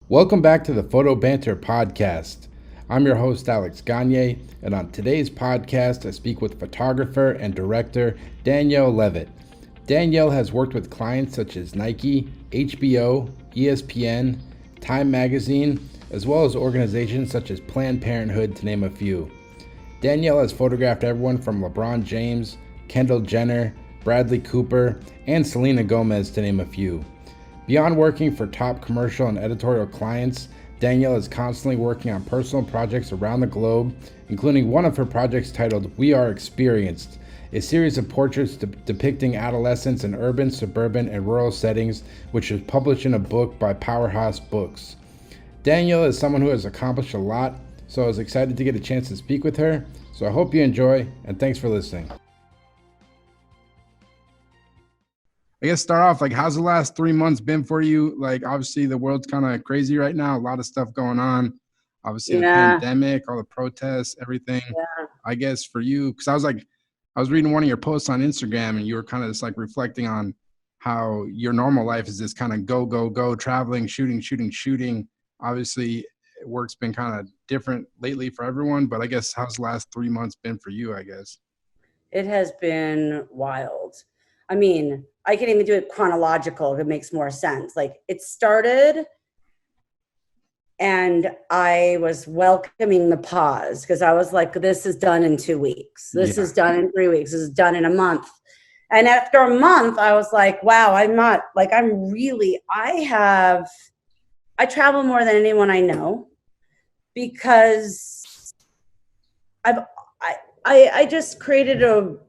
Welcome back to the Photo Banter podcast. I'm your host, Alex Gagne, and on today's podcast, I speak with photographer and director Danielle Levitt. Danielle has worked with clients such as Nike, HBO, ESPN, Time Magazine, as well as organizations such as Planned Parenthood, to name a few. Danielle has photographed everyone from Lebron James, Kendall Jenner, Bradley Cooper, and Selena Gomez, to name a few. Beyond working for top commercial and editorial clients, Danielle is constantly working on personal projects around the globe, including one of her projects titled We Are Experienced, a series of portraits depicting adolescents in urban, suburban, and rural settings, which was published in a book by Powerhouse Books. Danielle is someone who has accomplished a lot, so I was excited to get a chance to speak with her. So I hope you enjoy, and thanks for listening. I guess start off, like, how's the last 3 months been for you? Like, obviously the world's kind of crazy right now. A lot of stuff going on. Obviously the pandemic, all the protests, everything. I guess for you, because I was reading one of your posts on Instagram, and you were kind of just like reflecting on how your normal life is this kind of go, traveling, shooting. Obviously work's been kind of different lately for everyone, but I guess how's the last 3 months been for you, I guess? It has been wild. I mean, I can even do it chronological if it makes more sense. Like, it started and I was welcoming the pause because I was like, this is done in 2 weeks. This is done in 3 weeks. This is done in a month. And after a month, I was like, wow, I travel more than anyone I know because I just created the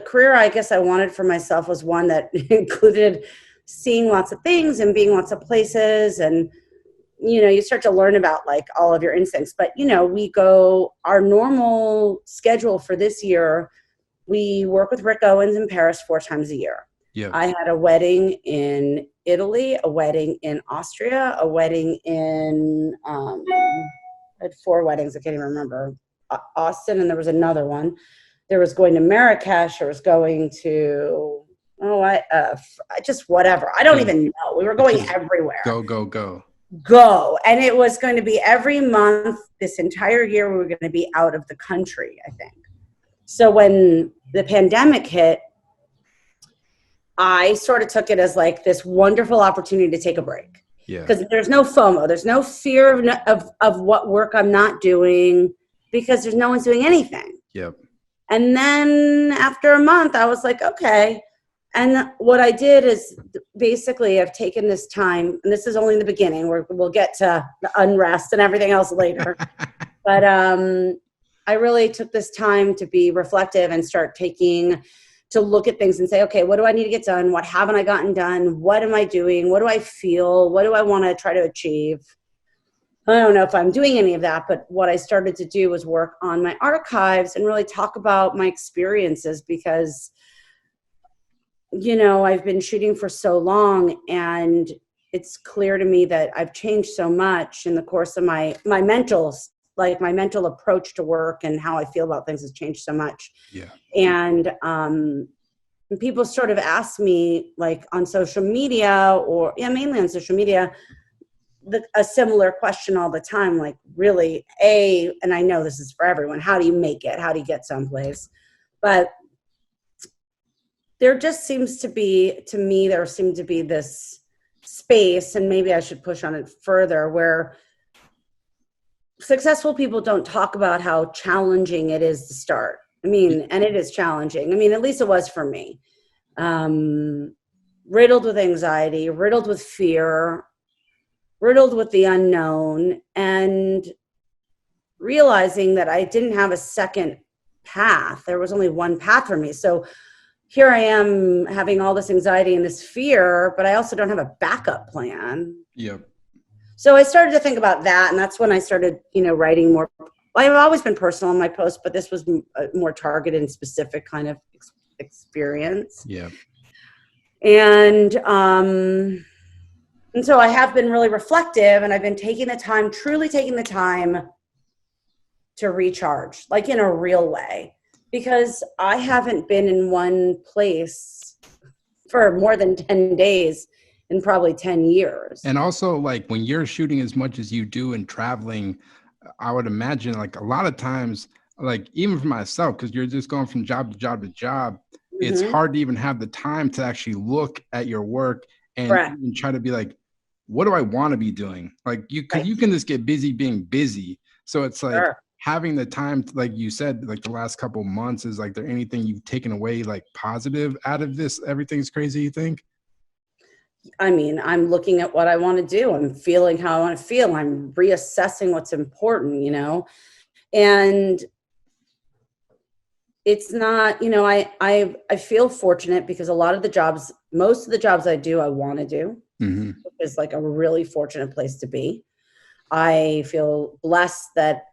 career I guess I wanted for myself was one that included seeing lots of things and being lots of places. And, you start to learn about like all of your instincts, but our normal schedule for this year, we work with Rick Owens in Paris 4 times a year. Yeah. I had a wedding in Italy, a wedding in Austria, a wedding in, I had 4 weddings. I can't even remember. Austin, and there was another one. There was going to Marrakesh. There was going to, just whatever. I don't even know. We were going everywhere. Go. And it was going to be every month this entire year. We were going to be out of the country, I think. So when the pandemic hit, I sort of took it as like this wonderful opportunity to take a break. Yeah. Because there's no FOMO. There's no fear of what work I'm not doing because there's no one's doing anything. Yep. And then after a month, I was like, okay. And what I did is basically I've taken this time, and this is only the beginning. We'll get to the unrest and everything else later. But I really took this time to be reflective and start to look at things and say, okay, what do I need to get done? What haven't I gotten done? What am I doing? What do I feel? What do I want to try to achieve? I don't know if I'm doing any of that, but what I started to do was work on my archives and really talk about my experiences because, I've been shooting for so long, and it's clear to me that I've changed so much in the course of my mental approach to work and how I feel about things has changed so much. Yeah. And people sort of ask me, like, on social media mainly on social media, a similar question all the time, like, really, and I know this is for everyone, how do you make it? How do you get someplace? But there just seems to be this space, and maybe I should push on it further, where successful people don't talk about how challenging it is to start. I mean, and it is challenging. I mean, at least it was for me. Riddled with anxiety, riddled with fear, riddled with the unknown, and realizing that I didn't have a second path. There was only one path for me. So here I am having all this anxiety and this fear, but I also don't have a backup plan. Yep. So I started to think about that, and that's when I started, writing more. I've always been personal in my posts, but this was a more targeted and specific kind of experience. Yeah. And so I have been really reflective, and I've been truly taking the time to recharge, like in a real way, because I haven't been in one place for more than 10 days in probably 10 years. And also, like, when you're shooting as much as you do and traveling, I would imagine, like, a lot of times, like, even for myself, because you're just going from job to job to job, it's Mm-hmm. hard to even have the time to actually look at your work and Correct. even try to be like, what do I want to be doing? Like, because Right. you can just get busy being busy. So it's like Sure. having the time, like you said, like the last couple months, is like there anything you've taken away, like positive out of this? Everything's crazy, you think? I mean, I'm looking at what I want to do. I'm feeling how I want to feel. I'm reassessing what's important, and it's not, I feel fortunate because a lot of the jobs, most of the jobs I do, I want to do, Hmm. which is like a really fortunate place to be. I feel blessed that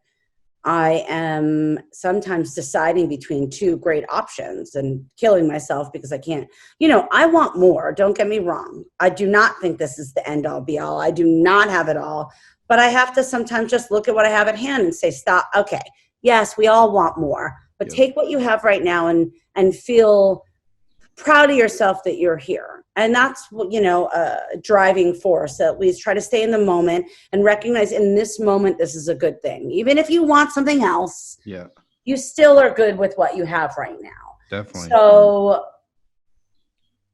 I am sometimes deciding between two great options and killing myself because I can't, I want more. Don't get me wrong. I do not think this is the end all be all. I do not have it all, but I have to sometimes just look at what I have at hand and say, stop. Okay. Yes, we all want more, but Yep. take what you have right now and feel proud of yourself that you're here. And that's a driving force. At least try to stay in the moment and recognize in this moment this is a good thing. Even if you want something else, Yeah, you still are good with what you have right now. definitely. So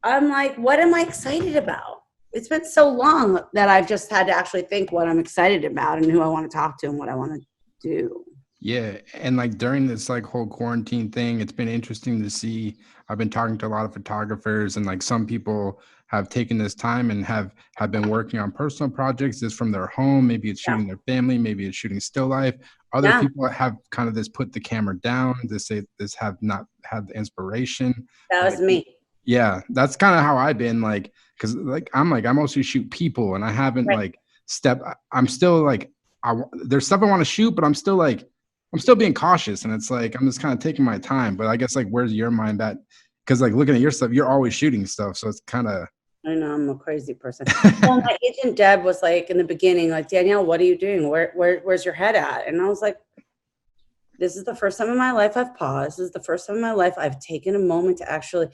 I'm like, what am I excited about? It's been so long that I've just had to actually think what I'm excited about and who I want to talk to and what I want to do. Yeah, and like during this like whole quarantine thing, it's been interesting to see. I've been talking to a lot of photographers, and like some people have taken this time and have been working on personal projects just from their home. Maybe it's Yeah. shooting their family, maybe it's shooting still life. Other Yeah, people have kind of this put the camera down. This say this have not had the inspiration. that was Like, me. yeah, that's kind of how I've been like, because like I mostly shoot people, and I haven't Right. like I'm still like there's stuff I want to shoot, but I'm still being cautious, and it's like I'm just kind of taking my time. But I guess like where's your mind at? Because like looking at your stuff, you're always shooting stuff, so it's kind of I know I'm a crazy person. Well, my agent Deb was like in the beginning, like, Danielle, what are you doing? Where's your head at? And I was like, this is the first time in my life I've paused. This is the first time in my life I've taken a moment to actually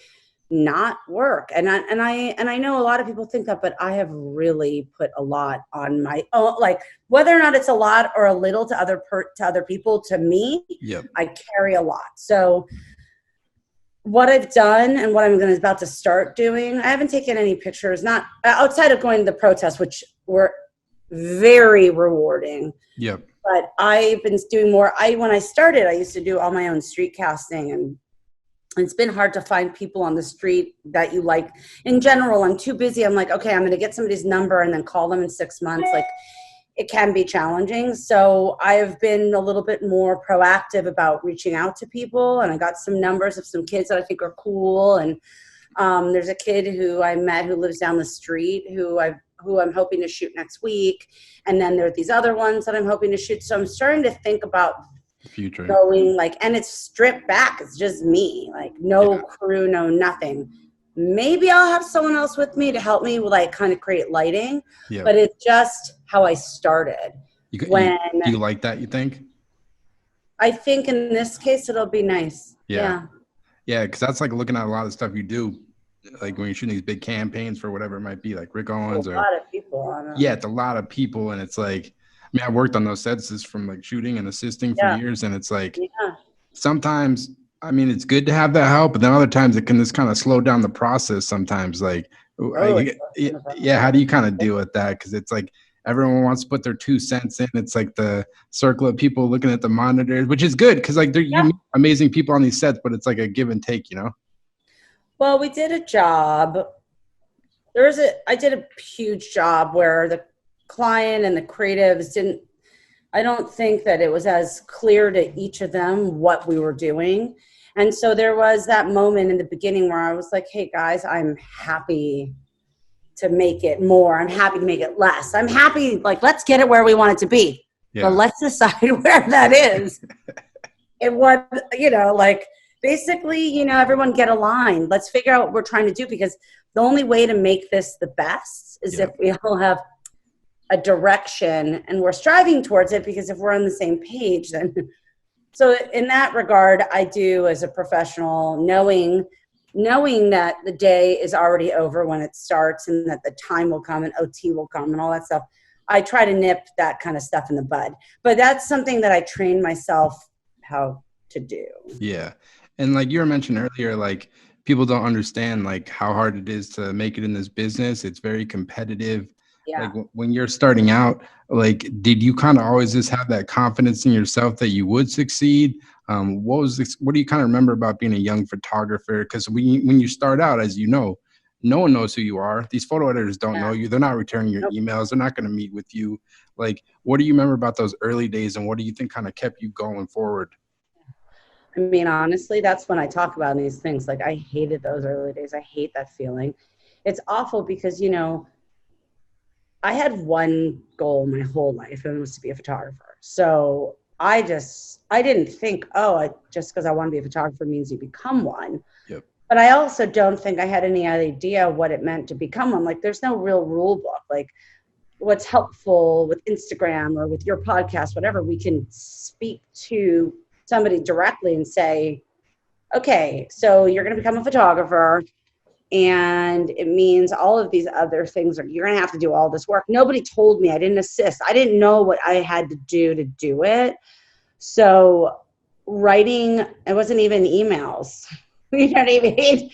not work. And I know a lot of people think that, but I have really put a lot on my own, like whether or not it's a lot or a little to other people, to me, yep, I carry a lot. So what I've done and what I'm about to start doing, I haven't taken any pictures, not outside of going to the protests, which were very rewarding. yep, But I've been doing more. When I started, I used to do all my own street casting, and it's been hard to find people on the street that you like. In general, I'm too busy. I'm like, okay, I'm going to get somebody's number and then call them in 6 months. Like, it can be challenging. So I've been a little bit more proactive about reaching out to people, and I got some numbers of some kids that I think are cool. And there's a kid who I met who lives down the street who I'm hoping to shoot next week. And then there are these other ones that I'm hoping to shoot. So I'm starting to think about future, going and it's stripped back. It's just me, like no yeah, crew, no nothing. Maybe I'll have someone else with me to help me like kind of create lighting, yep. but it's just how I started. You When do you like that? You think? I think in this case, it'll be nice. Yeah, Yeah. yeah, because that's like looking at a lot of stuff you do, like when you're shooting these big campaigns for whatever it might be, like Rick A Owens or lot of people on yeah, it's a lot of people, and it's like, I mean, I worked on those sets just from like shooting and assisting for Yeah. years, and it's like Yeah. sometimes, I mean, it's good to have that help, but then other times it can just kind of slow down the process. Sometimes, like, Oh, it's yeah, how do you kind of deal with that? Because it's like everyone wants to put their 2 cents in. It's like the circle of people looking at the monitors, which is good because like you meet amazing people on these sets, but it's like a give and take, you know? Well, we did a job. I did a huge job where the client and the creatives didn't, I don't think that it was as clear to each of them what we were doing. And so there was that moment in the beginning where I was like, hey guys, I'm happy to make it more. I'm happy to make it less. I'm happy, like, let's get it where we want it to be. But Yeah, let's decide where that is. And what, like, basically, everyone get aligned. Let's figure out what we're trying to do, because the only way to make this the best is if we all have a direction and we're striving towards it, because if we're on the same page, then. So in that regard, I do, as a professional, knowing knowing that the day is already over when it starts and that the time will come and OT will come and all that stuff. I try to nip that kind of stuff in the bud. But that's something that I train myself how to do. Yeah. And like you were mentioning earlier, like people don't understand like how hard it is to make it in this business. It's very competitive. Yeah. Like when you're starting out, like, did you kind of always just have that confidence in yourself that you would succeed? What do you kind of remember about being a young photographer? Because when you start out, as you know, no one knows who you are. These photo editors don't know you. They're not returning your emails. They're not going to meet with you. Like, what do you remember about those early days, and what do you think kind of kept you going forward? I mean, honestly, that's when I talk about these things. Like, I hated those early days. I hate that feeling. It's awful because, I had one goal my whole life, and it was to be a photographer. So I didn't think, just because I want to be a photographer means you become one. Yep. But I also don't think I had any idea what it meant to become one. Like, there's no real rule book. Like, what's helpful with Instagram or with your podcast, whatever, we can speak to somebody directly and say, okay, so you're going to become a photographer, and it means all of these other things, you're going to have to do all this work. Nobody told me. I didn't assist. I didn't know what I had to do it. So writing, it wasn't even emails. You know what I mean?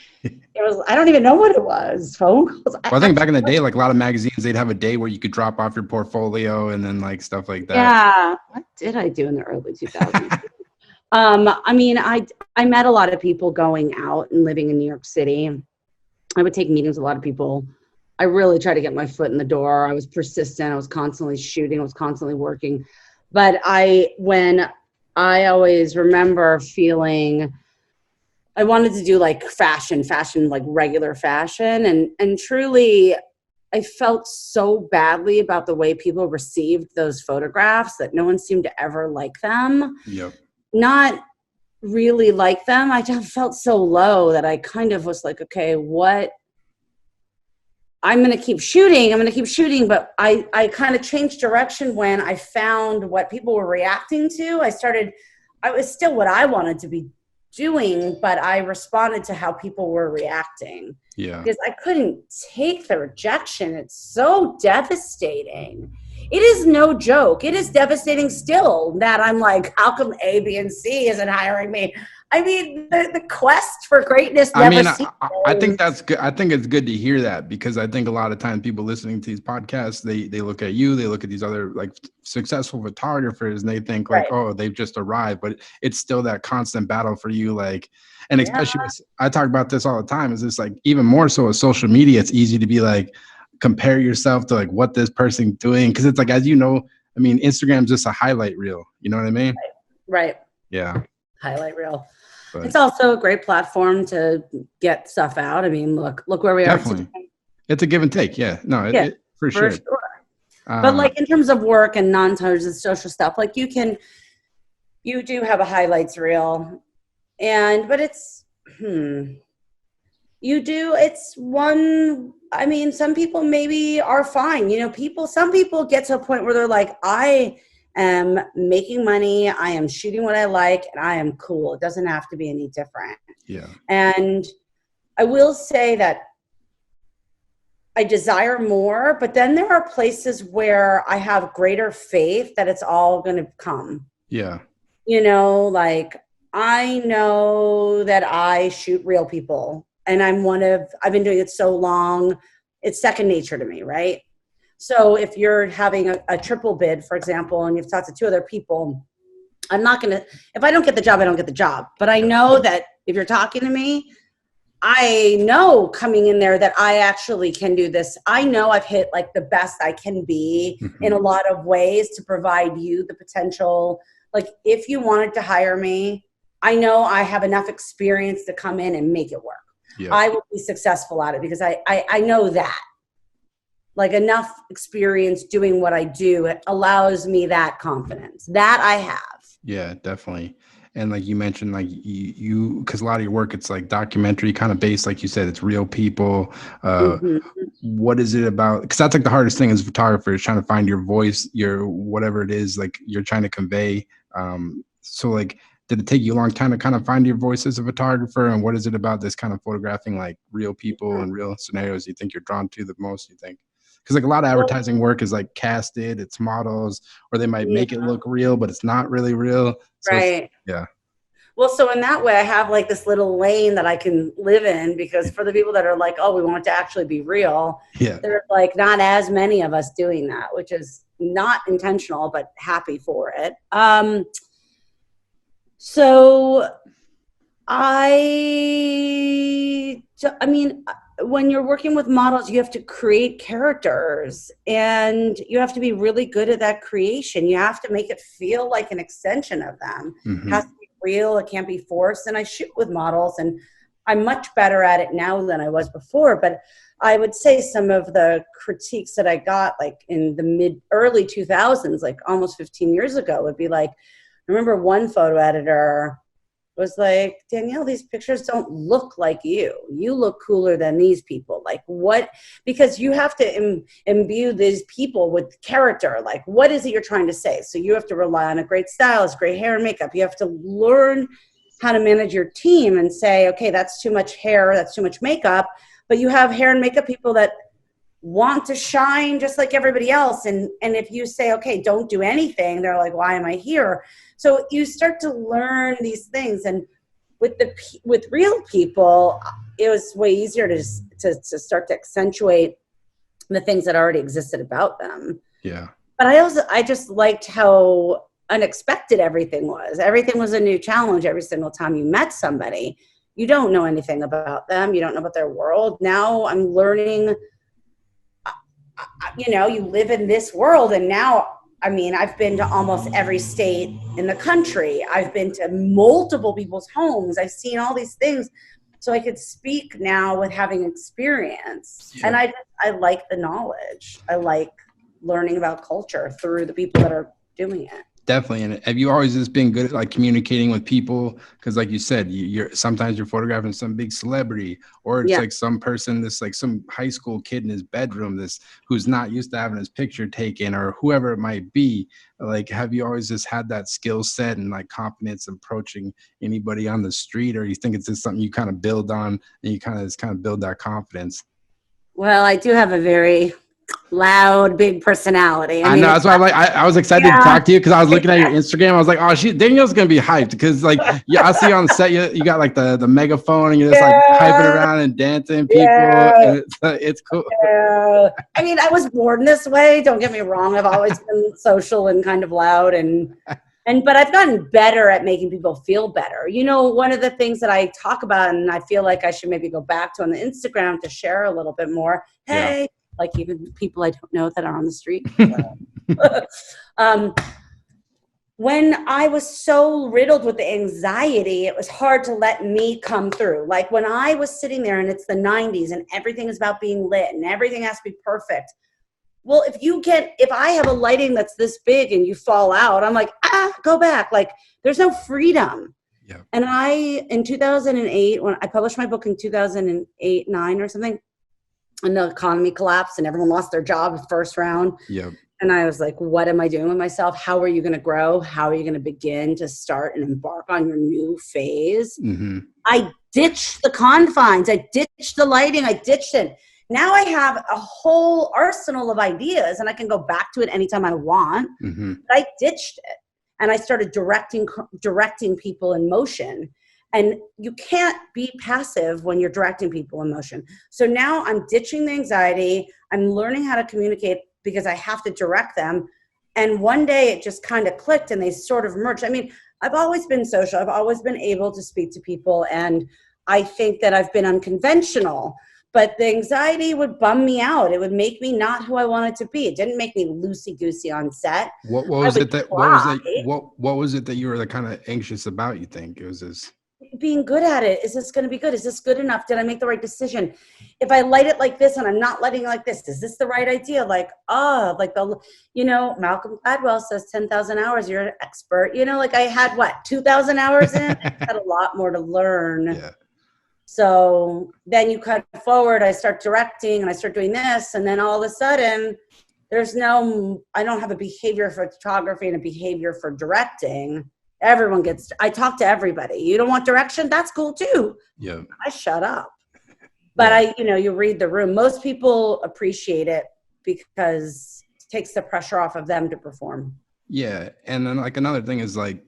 I don't even know what it was. Phone calls. Well, I think back in the day, like a lot of magazines, they'd have a day where you could drop off your portfolio and then like stuff like that. Yeah. What did I do in the early 2000s? I mean, I met a lot of people going out and living in New York City. I would take meetings with a lot of people. I really tried to get my foot in the door. I was persistent. I was constantly shooting. I was constantly working. But I always remember feeling I wanted to do like fashion, like regular fashion. And truly, I felt so badly about the way people received those photographs that no one seemed to ever like them. Yep. Not really like them. I just felt so low that I kind of was like, okay, I'm going to keep shooting. But I kind of changed direction when I found what people were reacting to. I was still what I wanted to be doing, but I responded to how people were reacting. Yeah. Because I couldn't take the rejection. It's so devastating. It is no joke. It is devastating still that I'm like, how come A, B, and C isn't hiring me? I mean, the quest for greatness never ceases. I think that's good. I think it's good to hear that, because I think a lot of times people listening to these podcasts, they look at you, they look at these other like successful photographers, and they think like, right, oh, they've just arrived. But it's still that constant battle for you. Like, and especially I talk about this all the time, is this like even more so with social media, it's easy to be like, compare yourself to like what this person's doing. Because it's like, as you know, I mean, Instagram's just a highlight reel. You know what I mean? Right. Yeah. Highlight reel. But it's also a great platform to get stuff out. I mean, look where we are today. It's a give and take. Yeah. No, for sure. But like in terms of work and non-terms of social stuff, like you do have a highlights reel, but it's, it's one, I mean, some people maybe are fine. Some people get to a point where they're like, I am making money, I am shooting what I like, and I am cool. It doesn't have to be any different. Yeah. And I will say that I desire more, but then there are places where I have greater faith that it's all going to come. Yeah. Like I know that I shoot real people, and I've been doing it so long, it's second nature to me, right? So if you're having a triple bid, for example, and you've talked to two other people, if I don't get the job, I don't get the job. But I know that if you're talking to me, I know coming in there that I actually can do this. I know I've hit like the best I can be in a lot of ways to provide you the potential. Like if you wanted to hire me, I know I have enough experience to come in and make it work. Yeah. I will be successful at it because I know that. Like enough experience doing what I do, it allows me that confidence that I have. Yeah, definitely. And like you mentioned, like you, because a lot of your work, it's like documentary kind of based, like you said, it's real people. What is it about? Because that's like the hardest thing as a photographer, is trying to find your voice, your whatever it is, like you're trying to convey. So like, did it take you a long time to kind of find your voice as a photographer? And what is it about this kind of photographing like real people and real scenarios you think you're drawn to the most, you think? Because like a lot of advertising work is like casted, it's models, or they might make it look real, but it's not really real. So Right. yeah. Well, so in that way, I have like this little lane that I can live in, because for the people that are like, oh, we want it to actually be real, Yeah. there's like not as many of us doing that, which is not intentional, but happy for it. So I mean, when you're working with models, you have to create characters and you have to be really good at that creation. You have to make it feel like an extension of them. It has to be real. It can't be forced. And I shoot with models and I'm much better at it now than I was before. But I would say some of the critiques that I got like in the early 2000s, like almost 15 years ago, would be like, I remember one photo editor was like, Danielle, these pictures don't look like you. You look cooler than these people. Like what? Because you have to imbue these people with character. Like what is it you're trying to say? So you have to rely on a great stylist, great hair and makeup. You have to learn how to manage your team and say, okay, that's too much hair, that's too much makeup. But you have hair and makeup people that want to shine just like everybody else. And if you say, okay, don't do anything, they're like, why am I here? So you start to learn these things. And with real people, it was way easier to start to accentuate the things that already existed about them. Yeah. But I just liked how unexpected everything was. Everything was a new challenge every single time you met somebody. You don't know anything about them. You don't know about their world. Now I'm learning, you know, you live in this world. And now, I mean, I've been to almost every state in the country. I've been to multiple people's homes. I've seen all these things. So I could speak now with having experience. Yeah. And I like the knowledge. I like learning about culture through the people that are doing it. Definitely. And have you always just been good at like communicating with people? Because like you said, sometimes you're photographing some big celebrity, or it's like some person, this like some high school kid in his bedroom, who's not used to having his picture taken, or whoever it might be. Like, have you always just had that skill set and like confidence approaching anybody on the street, or you think it's just something you kind of build on and you kind of build that confidence? Well, I do have a very loud, big personality. I know, that's why I'm like, I was excited to talk to you because I was looking at your Instagram. I was like, oh, Danielle's gonna be hyped because like, I see you on the set. You got like the megaphone and you're just like hyping around and dancing people. And it's cool. Yeah. I mean, I was born this way. Don't get me wrong. I've always been social and kind of loud but I've gotten better at making people feel better. You know, one of the things that I talk about and I feel like I should maybe go back to on the Instagram to share a little bit more. Hey. Like even people I don't know that are on the street. When I was so riddled with the anxiety, it was hard to let me come through. Like when I was sitting there and it's the 90s and everything is about being lit and everything has to be perfect. Well, if I have a lighting that's this big and you fall out, I'm like, go back. Like there's no freedom. Yeah. And in 2008, when I published my book in 2008, 9 or something, and the economy collapsed and everyone lost their job first round. Yep. And I was like, what am I doing with myself? How are you going to grow? How are you going to begin to start and embark on your new phase? Mm-hmm. I ditched the confines. I ditched the lighting. I ditched it. Now I have a whole arsenal of ideas and I can go back to it anytime I want. Mm-hmm. But I ditched it. And I started directing people in motion. And you can't be passive when you're directing people in motion. So now I'm ditching the anxiety. I'm learning how to communicate because I have to direct them. And one day it just kind of clicked and they sort of merged. I mean, I've always been social. I've always been able to speak to people. And I think that I've been unconventional. But the anxiety would bum me out. It would make me not who I wanted to be. It didn't make me loosey-goosey on set. What was it that you were kind of anxious about, you think? It was this being good at it. Is this going to be good? Is this good enough? Did I make the right decision? If I light it like this and I'm not lighting it like this, is this the right idea? Like, Malcolm Gladwell says 10,000 hours, you're an expert. You know, like I had 2,000 hours in? I had a lot more to learn. Yeah. So then you cut forward, I start directing and I start doing this. And then all of a sudden I don't have a behavior for photography and a behavior for directing. I talk to everybody. You don't want direction? That's cool too. Yeah. I shut up. But you read the room. Most people appreciate it because it takes the pressure off of them to perform. Yeah. And then like another thing is like,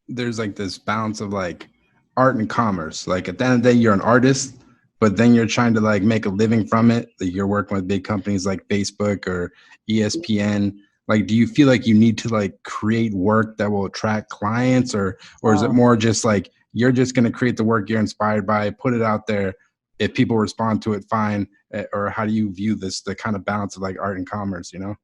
there's like this balance of like art and commerce. Like at the end of the day, you're an artist, but then you're trying to like make a living from it. Like you're working with big companies like Facebook or ESPN. Like, do you feel like you need to like create work that will attract clients, or is it more just like you're just going to create the work you're inspired by, put it out there? If people respond to it, fine. Or how do you view this, the kind of balance of like art and commerce, you know?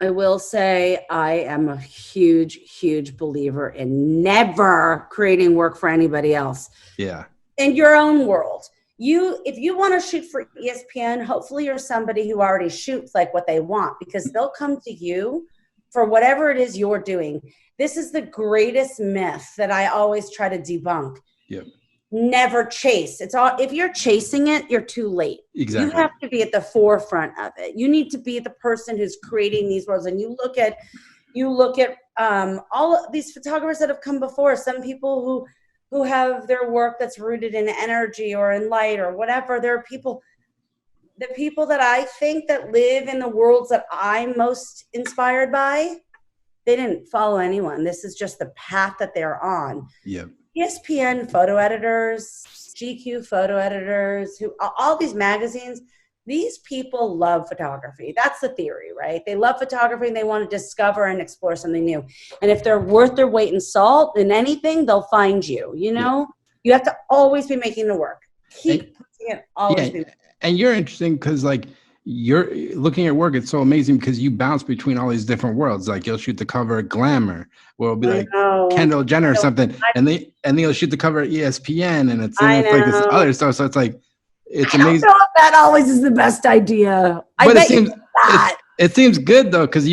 I will say I am a huge, huge believer in never creating work for anybody else. Yeah. In your own world. If you want to shoot for ESPN, hopefully you're somebody who already shoots like what they want, because they'll come to you for whatever it is you're doing. This is the greatest myth that I always try to debunk. Yep. Never chase. If you're chasing it, you're too late. Exactly. You have to be at the forefront of it. You need to be the person who's creating these worlds. And you look at all of these photographers that have come before. Some people who have their work that's rooted in energy or in light or whatever. There are the people that I think that live in the worlds that I'm most inspired by, they didn't follow anyone. This is just the path that they're on. Yep. ESPN photo editors, GQ photo editors, all these magazines, these people love photography. That's the theory, right? They love photography and they want to discover and explore something new. And if they're worth their weight in salt in anything, they'll find you, you know? Yeah. You have to always be making the work. Keep putting it always. Yeah. And you're interesting because like you're looking at work. It's so amazing because you bounce between all these different worlds. Like you'll shoot the cover of Glamour, where it'll be like Kendall Jenner or something. And they'll shoot the cover of ESPN and it's like this other stuff. So it's like, it's amazing. I don't know if that always is the best idea. But it seems good though, because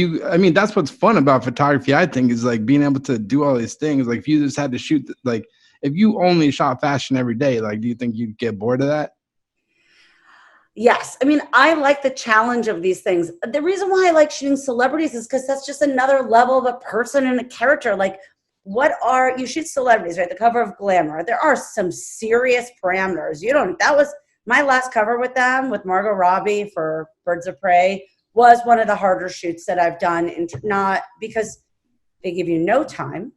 that's what's fun about photography, I think, is like being able to do all these things. Like if you just had to shoot, like if you only shot fashion every day, like do you think you'd get bored of that? Yes. I like the challenge of these things. The reason why I like shooting celebrities is because that's just another level of a person and a character. Like you shoot celebrities, right? The cover of Glamour. There are some serious parameters. That was my last cover with them, with Margot Robbie for Birds of Prey, was one of the harder shoots that I've done. Not because they give you no time,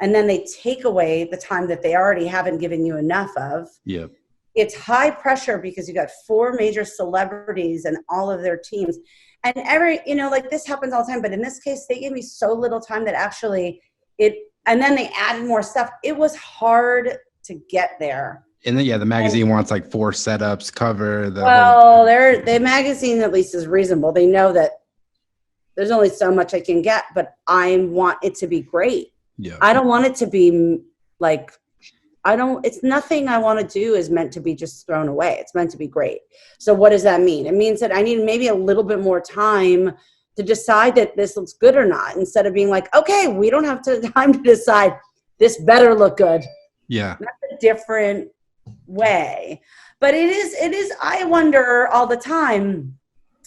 and then they take away the time that they already haven't given you enough of. Yeah. It's high pressure because you got 4 major celebrities and all of their teams. And this happens all the time. But in this case, they gave me so little time that actually and then they added more stuff. It was hard to get there. And then, the magazine wants like 4 setups, cover. The magazine at least is reasonable. They know that there's only so much I can get, but I want it to be great. Yeah. I don't want it to be like, it's nothing I want to do is meant to be just thrown away. It's meant to be great. So what does that mean? It means that I need maybe a little bit more time to decide that this looks good or not, instead of being like, okay, we don't have time to decide this better look good. Yeah. That's a different way. But it is, I wonder all the time,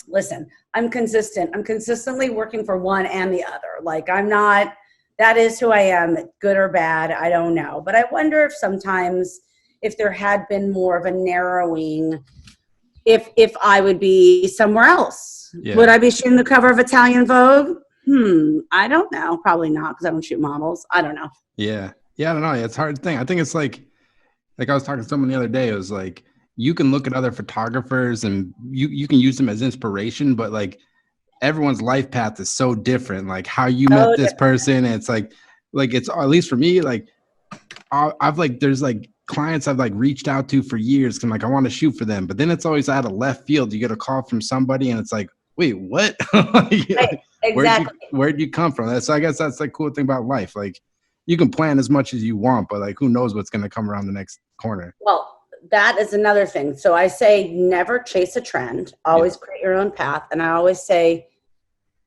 listen, I'm consistent. I'm consistently working for one and the other. Like that is who I am, good or bad, I don't know. But I wonder if sometimes if there had been more of a narrowing, if I would be somewhere else. Yeah. Would I be shooting the cover of Italian Vogue? I don't know. Probably not, because I don't shoot models. I don't know. Yeah. Yeah, I don't know. It's a hard thing. I think it's like I was talking to someone the other day. It was like, you can look at other photographers and you can use them as inspiration, but like everyone's life path is so different. Like how you met this person. And it's like it's, at least for me, like there's like clients I've like reached out to for years. And like, I want to shoot for them, but then it's always out of left field. You get a call from somebody and it's like, wait, what? Right, exactly. Where'd you come from? So I guess that's the cool thing about life. Like you can plan as much as you want, but like, who knows what's going to come around the next corner. Well, that is another thing. So I say, never chase a trend, always create your own path. And I always say,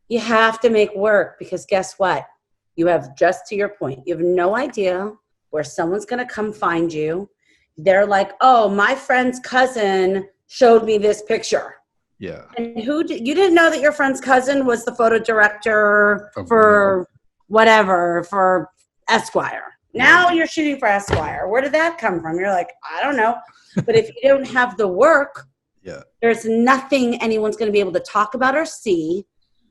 you have to make work, because guess what? You have, just to your point, you have no idea where someone's going to come find you. They're like, oh, my friend's cousin showed me this picture. Yeah. And you didn't know that your friend's cousin was the photo director for whatever, for Esquire. Now you're shooting for Esquire. Where did that come from? You're like, I don't know. But if you don't have the work, there's nothing anyone's going to be able to talk about or see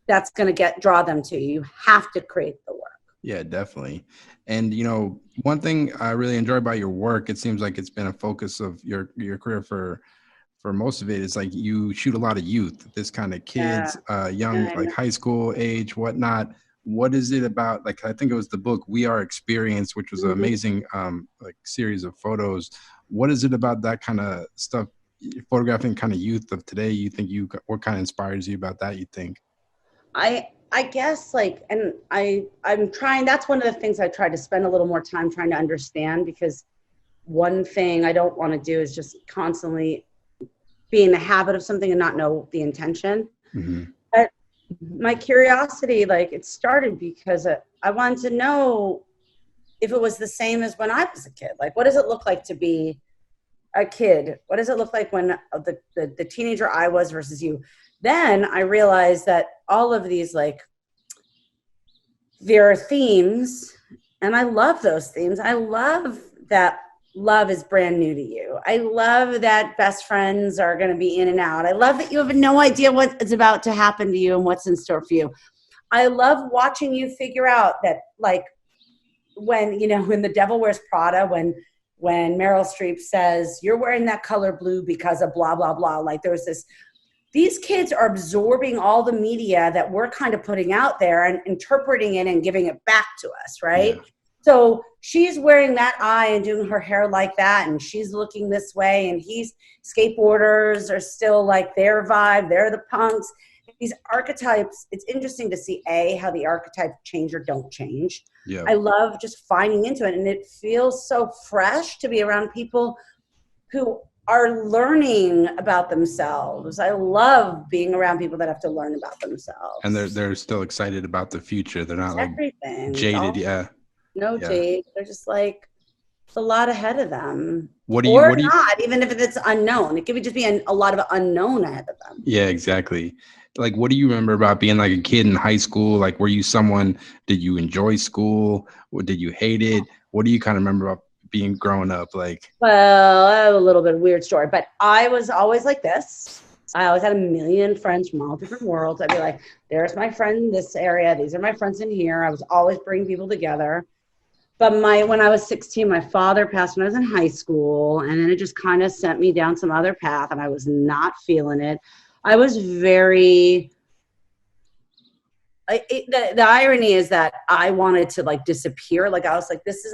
that's going to draw them to you. You have to create the work. Yeah, definitely. And, one thing I really enjoy about your work, it seems like it's been a focus of your career for most of it, is like you shoot a lot of youth, this kind of kids, young, like high school age, whatnot. What is it about? Like, I think it was the book We Are Experience, which was an amazing like series of photos. What is it about that kind of stuff, photographing kind of youth of today? You think what kind of inspires you about that, you think? I guess and I'm trying, that's one of the things I try to spend a little more time trying to understand, because one thing I don't want to do is just constantly be in the habit of something and not know the intention. But my curiosity, it started because I wanted to know if it was the same as when I was a kid. What does it look like to be a kid? What does it look like when the teenager I was versus you? Then I realized that all of these, there are themes, and I love those themes. I love that love is brand new to you. I love that best friends are going to be in and out. I love that you have no idea what is about to happen to you and what's in store for you. I love watching you figure out that, when The Devil Wears Prada, when Meryl Streep says, you're wearing that color blue because of blah, blah, blah. These kids are absorbing all the media that we're kind of putting out there and interpreting it and giving it back to us, right? Yeah. So she's wearing that eye and doing her hair like that, and she's looking this way, and skateboarders are still their vibe, they're the punks. These archetypes, it's interesting to see, how the archetypes change or don't change. Yeah. I love just finding into it, and it feels so fresh to be around people who are learning about themselves. I love being around people that have to learn about themselves. And they're still excited about the future. They're not everything. Jaded. No jade. They're just it's a lot ahead of them. What not, even if it's unknown. It could just be a lot of unknown ahead of them. Yeah, exactly. What do you remember about being a kid in high school? Were you did you enjoy school, or did you hate it? What do you kind of remember about growing up? Well, I have a little bit of a weird story, but I was always like this. I always had a million friends from all different worlds. I'd be like, there's my friend in this area. These are my friends in here. I was always bringing people together. But when I was 16, my father passed when I was in high school, and then it just kind of sent me down some other path, and I was not feeling it. I was very... the irony is that I wanted to disappear. I was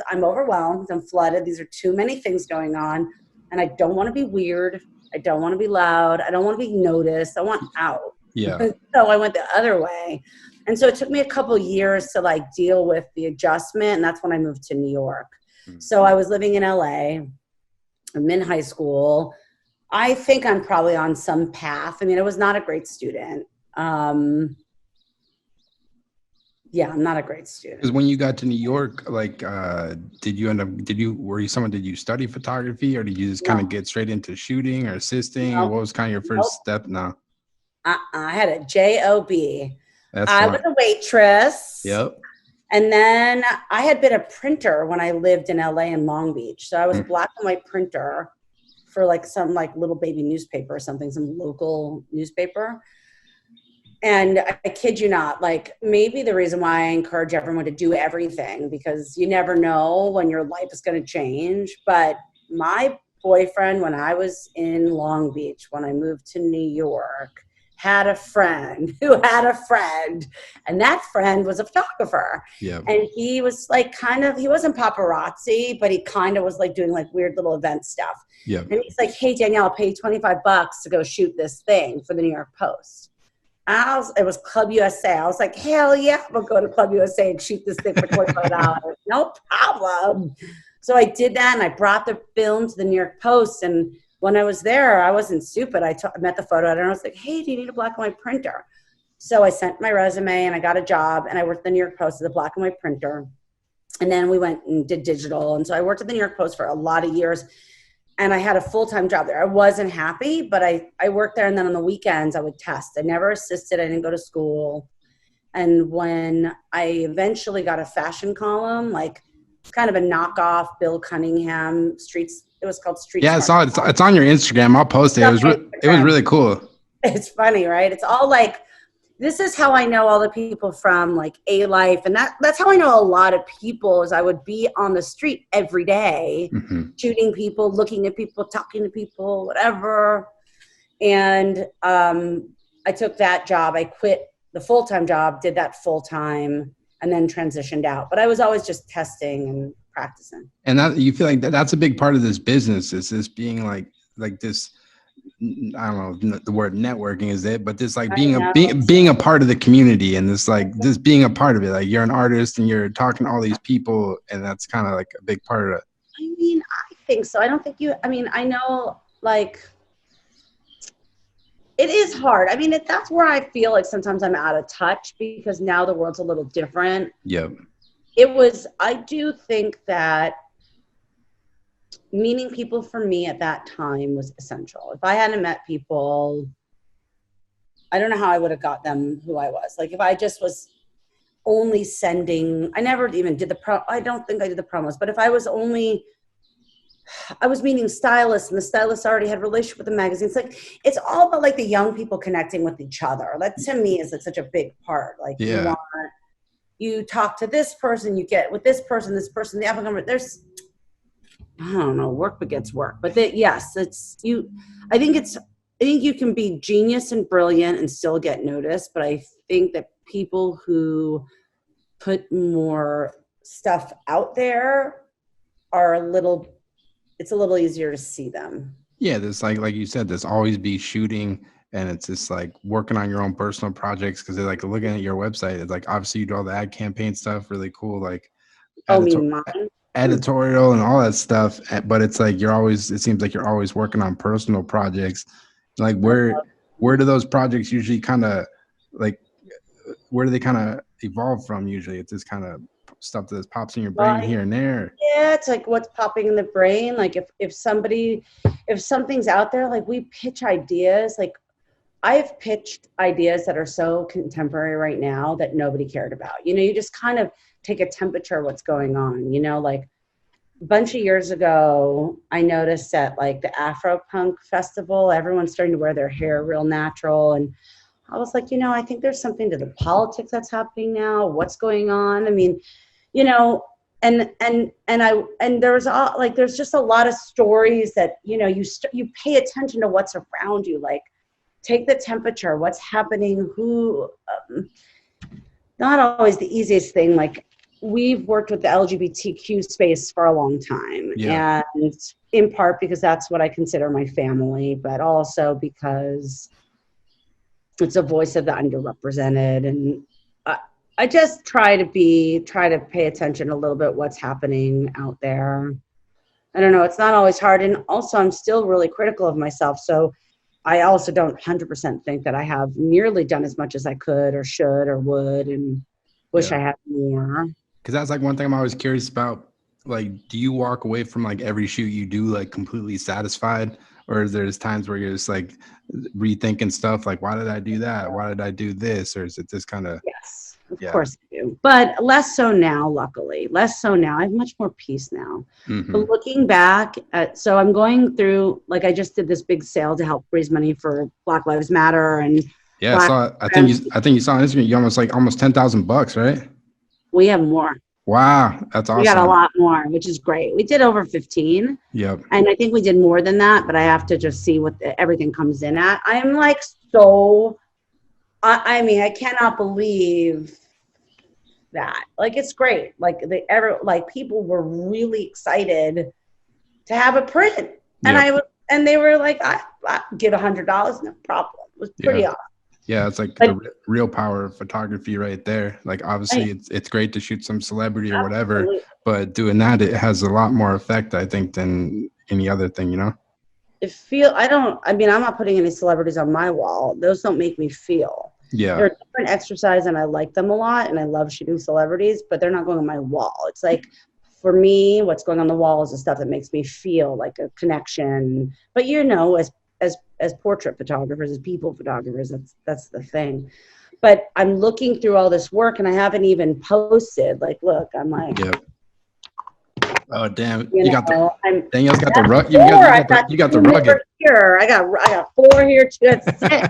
I'm overwhelmed. I'm flooded. These are too many things going on. And I don't want to be weird. I don't want to be loud. I don't want to be noticed. I want out. Yeah. So I went the other way. And so it took me a couple years to deal with the adjustment. And that's when I moved to New York. Mm-hmm. So I was living in LA. I'm in high school. I think I'm probably on some path. I mean, I was not a great student. Yeah, I'm not a great student. Because when you got to New York, did you study photography, or did you just kind of get straight into shooting or assisting? Or what was kind of your first step? No. I had a job. I was a waitress. Yep. And then I had been a printer when I lived in LA and Long Beach. So I was a black and white printer for some little baby newspaper or something, some local newspaper. And I kid you not, maybe the reason why I encourage everyone to do everything, because you never know when your life is going to change. But my boyfriend, when I was in Long Beach, when I moved to New York, had a friend who had a friend, and that friend was a photographer. Yeah. And he was he wasn't paparazzi, but he kind of was doing weird little event stuff. Yeah. And he's like, hey, Danielle, I'll pay you $25 to go shoot this thing for the New York Post. It was Club USA. I was like, hell yeah, we'll go to Club USA and shoot this thing for $25. No problem. So I did that, and I brought the film to the New York Post. And when I was there, I wasn't stupid. I met the photo editor, and I was like, hey, do you need a black and white printer? So I sent my resume, and I got a job, and I worked at the New York Post as a black and white printer. And then we went and did digital. And so I worked at the New York Post for a lot of years. And I had a full-time job there. I wasn't happy, but I worked there, and then on the weekends I would test. I never assisted. I didn't go to school. And when I eventually got a fashion column, kind of a knockoff Bill Cunningham Streets. It was called Street Yeah, I saw Smart. it. It's on your Instagram. I'll post it. It was really cool. It's funny, right? It's all like, this is how I know all the people from like A Life. And that's how I know a lot of people, is I would be on the street every day, shooting people, looking at people, talking to people, whatever. And I took that job. I quit the full-time job, did that full-time, and then transitioned out. But I was always just testing and practicing. And that, you feel like that's a big part of this business, is this being like this, I don't know the word networking is it, but this like being a part of the community, and this like this being a part of it. Like you're an artist and you're talking to all these people, and that's kind of like a big part of it. I mean, I think so. I don't think I know, like, it is hard. I mean, that's where I feel like sometimes I'm out of touch, because now the world's a little different. Yep. I do think that meeting people for me at that time was essential. If I hadn't met people, I don't know how I would have got them who I was. Like if I just was only sending, I never even did I don't think I did the promos, but if I was meeting stylists, and the stylists already had a relationship with the magazines. Like it's all about like the young people connecting with each other. That to me is like such a big part. Like you talk to this person, you get with this person, the applicant. There's, I don't know, work begets work. But yes, it's you. I think you can be genius and brilliant and still get noticed. But I think that people who put more stuff out there are it's a little easier to see them. Yeah, there's like you said, there's always be shooting, and it's just like working on your own personal projects, because they're like looking at your website. It's like obviously you do all the ad campaign stuff, really cool, like editorial and all that stuff. But it's like it seems like you're always working on personal projects. Like where do those projects usually kind of like, where do they kind of evolve from? Usually it's just kind of stuff that pops in your brain here and there. Yeah, it's like what's popping in the brain. Like if something's out there, like we pitch ideas. Like I've pitched ideas that are so contemporary right now that nobody cared about. You just kind of take a temperature of what's going on. Like a bunch of years ago, I noticed at like the Afro Punk Festival, everyone's starting to wear their hair real natural. And I was like, I think there's something to the politics that's happening now. What's going on? I mean, and there's there's just a lot of stories that, you pay attention to what's around you. Like take the temperature, what's happening, not always the easiest thing. Like we've worked with the LGBTQ space for a long time. Yeah. And in part because that's what I consider my family, but also because it's a voice of the underrepresented. And I just try to pay attention a little bit what's happening out there. I don't know. It's not always hard. And also I'm still really critical of myself. So I also don't 100% think that I have nearly done as much as I could or should or would, and wish I had more. Because that's like one thing I'm always curious about. Like, do you walk away from like every shoot you do like completely satisfied? Or is there's times where you're just like rethinking stuff like, why did I do that? Why did I do this? Or is it just kind of... Yes, of course I do. But less so now, luckily. Less so now. I have much more peace now. Mm-hmm. But looking back, so I'm going through, like I just did this big sale to help raise money for Black Lives Matter. And yeah, I think you saw on Instagram, you almost $10,000, right? We have more. Wow, that's awesome. We got a lot more, which is great. We did over 15. Yep. And I think we did more than that, but I have to just see what everything comes in at. I'm like I cannot believe that. Like, it's great. Like people were really excited to have a print. And and they were like, I give $100, no problem. It was pretty awesome. Yeah, it's like the real power of photography right there. Like, obviously, it's great to shoot some celebrity or whatever, but doing that, it has a lot more effect, I think, than any other thing, I'm not putting any celebrities on my wall. Those don't make me feel. Yeah. They're a different exercise, and I like them a lot, and I love shooting celebrities, but they're not going on my wall. It's like, for me, what's going on the wall is the stuff that makes me feel like a connection. But, as portrait photographers, as people photographers, that's the thing. But I'm looking through all this work, and I haven't even posted. Like, look, I'm like, Oh damn! You You got the know, Danielle's got the that's rug. four. I've got You got the 2 rugged. more here. I got 4 here. That's 6.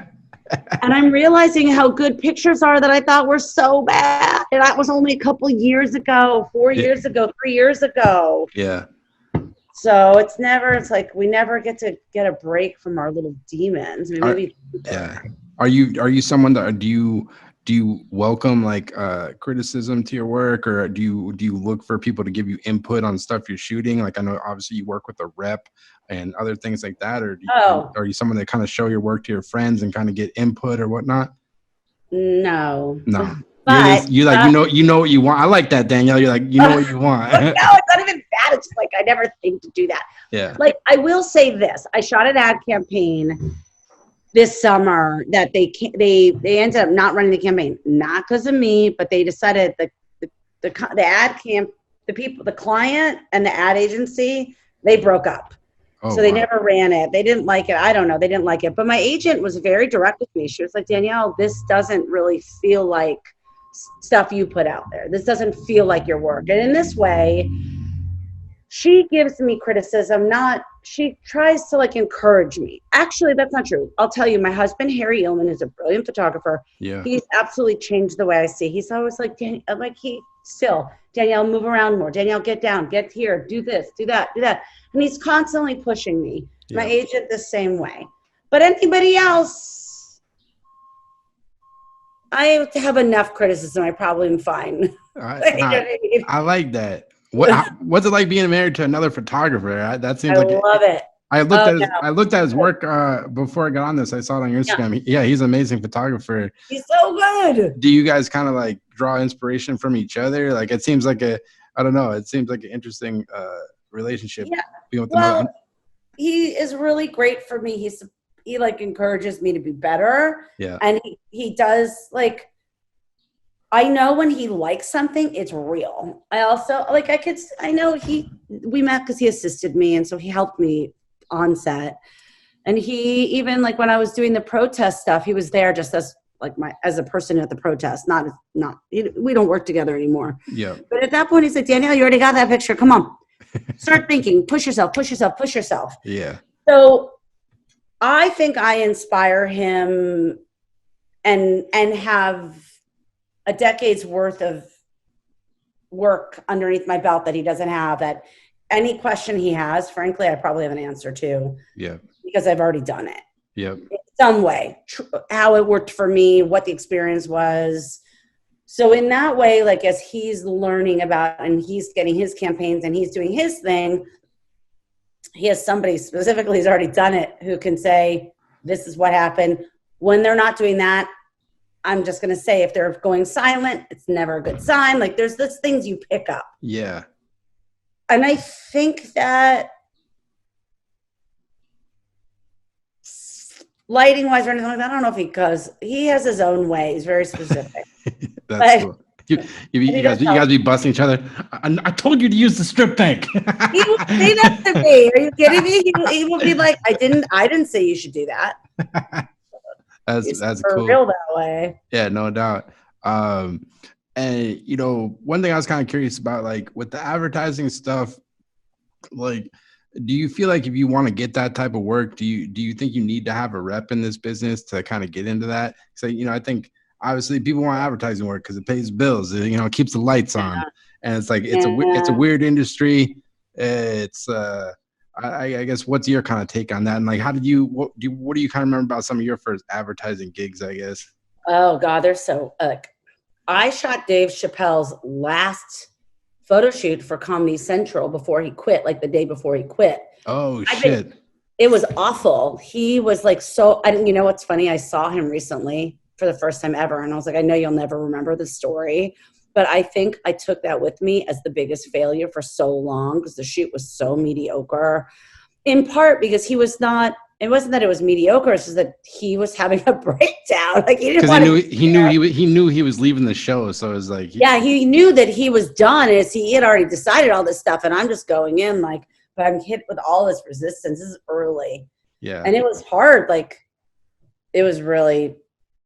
And I'm realizing how good pictures are that I thought were so bad. And that was only a couple years ago, 4 years ago, 3 years ago. Yeah. So it's like we never get to get a break from our little demons. I mean, maybe. Yeah. Are you someone that do you welcome like criticism to your work, or do you look for people to give you input on stuff you're shooting? Like, I know obviously you work with a rep and other things like that, or are you someone that kind of show your work to your friends and kind of get input or whatnot? No. No. But you know what you want. I like that, Danielle. You're like, you know what you want. No, it's not even bad. It's like I never think to do that. Yeah. Like, I will say this. I shot an ad campaign this summer that they ended up not running the campaign, not because of me, but they decided the ad camp, the client and the ad agency, they broke up. So they never ran it. They didn't like it. I don't know. They didn't like it. But my agent was very direct with me. She was like, Danielle, this doesn't really feel like stuff you put out there. This doesn't feel like your work. And in this way, she gives me criticism, she tries to like encourage me. Actually, that's not true. I'll tell you, my husband, Harry Illman, is a brilliant photographer. Yeah. He's absolutely changed the way I see. He's always like, Danielle, move around more. Danielle, get down, get here, do this, do that, do that. And he's constantly pushing me. Yeah. My agent the same way. But anybody else, I have enough criticism. I probably am fine. I like that. What's it like being married to another photographer? That seems like love it. I looked at his work before I got on this. I saw it on your Instagram. Yeah, he's an amazing photographer. He's so good. Do you guys kind of like draw inspiration from each other? Like, it seems like it seems like an interesting relationship. Yeah. He is really great for me. He like encourages me to be better. Yeah. And he does, like, I know when he likes something, it's real. I also we met because he assisted me, and so he helped me on set. And he even, like, when I was doing the protest stuff, he was there just as like as a person at the protest, we don't work together anymore. Yeah. But at that point, he said, Danielle, you already got that picture. Come on, start thinking, push yourself. Yeah. So I think I inspire him and have a decade's worth of work underneath my belt that he doesn't have, that any question he has, frankly, I probably have an answer to. Yeah. Because I've already done it. Yeah. In some way, how it worked for me, what the experience was. So in that way, like, as he's learning about and he's getting his campaigns and he's doing his thing, he has somebody specifically who's already done it who can say, this is what happened. When they're not doing that, I'm just going to say, if they're going silent, it's never a good sign. Like, there's those things you pick up. Yeah. And I think that lighting wise or anything like that, I don't know if he has his own way. He's very specific. That's cool. You guys be busting each other. I told you to use the strip tank. He will say that to me. Are you kidding me? He will be like, I didn't say you should do that. That's for cool. Real that way. Yeah, no doubt. And one thing I was kind of curious about, like, with the advertising stuff, like, do you feel like if you want to get that type of work, do you think you need to have a rep in this business to kind of get into that? So, I think obviously people want advertising work because it pays bills, it keeps the lights on, and it's like, it's a weird industry. It's I guess, what's your kind of take on that? And like, what do you kind of remember about some of your first advertising gigs, I guess? Oh God, they're so I shot Dave Chappelle's last photo shoot for Comedy Central before he quit, like the day before he quit. Oh shit. It was awful. He was like, you know what's funny? I saw him recently for the first time ever. And I was like, I know you'll never remember the story, but I think I took that with me as the biggest failure for so long, because the shoot was so mediocre, in part because it wasn't that it was mediocre, it's just that he was having a breakdown. Like, he knew he was leaving the show. So it was like, he knew that he was done. He had already decided all this stuff. And I'm just going in like, but I'm hit with all this resistance. This is early. Yeah. And it was hard. Like, it was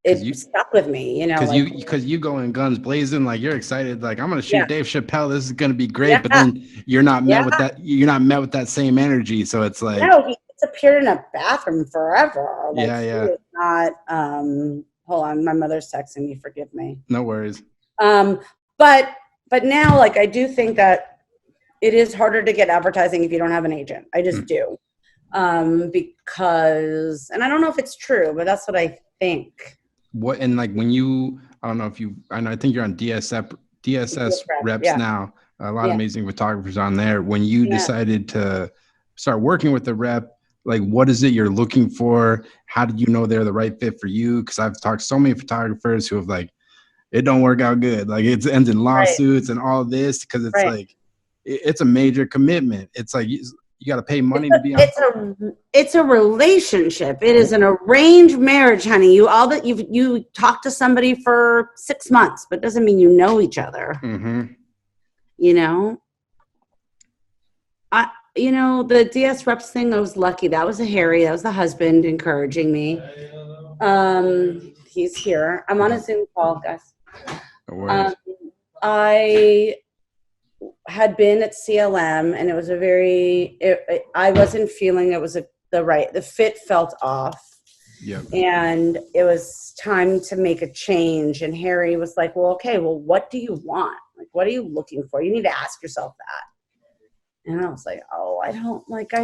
it stuck with me, you know, because you go in guns blazing, like you're excited, like I'm gonna yeah, shoot Dave Chappelle, this is gonna be great, but yeah, then you're not met with yeah. that, same energy, so it's like, No, he disappeared in a bathroom forever. Like yeah, he yeah, was not. Hold on, my mother's texting me. Forgive me. no worries. Um, but now, like, I do think that it is harder to get advertising if you don't have an agent. I just do. Because, and I don't know if it's true, but that's what I think. What, and like when you, I don't know if you, I think you're on DSS reps Yeah. now, a lot of Yeah. amazing photographers on there. When you Yeah. decided to start working with the rep, like what is it you're looking for? How did you know they're the right fit for you? Because I've talked to so many photographers who have like, it don't work out good. Like it ends in lawsuits and all this, because it's like, it's a major commitment. It's like, you got to pay money to be on. It's a relationship. It is an arranged marriage, honey. You talk to somebody for 6 months, but doesn't mean you know each other. Mm-hmm. You know, the DS reps thing, I was lucky. That was Harry. That was the husband encouraging me. He's here. I'm on a Zoom call, guys. No worries. I had been at CLM, and it was I wasn't feeling it was the fit felt off. Yep. And it was time to make a change. And Harry was like, well, okay, well, what do you want? Like, what are you looking for? You need to ask yourself that. And I was like, oh, I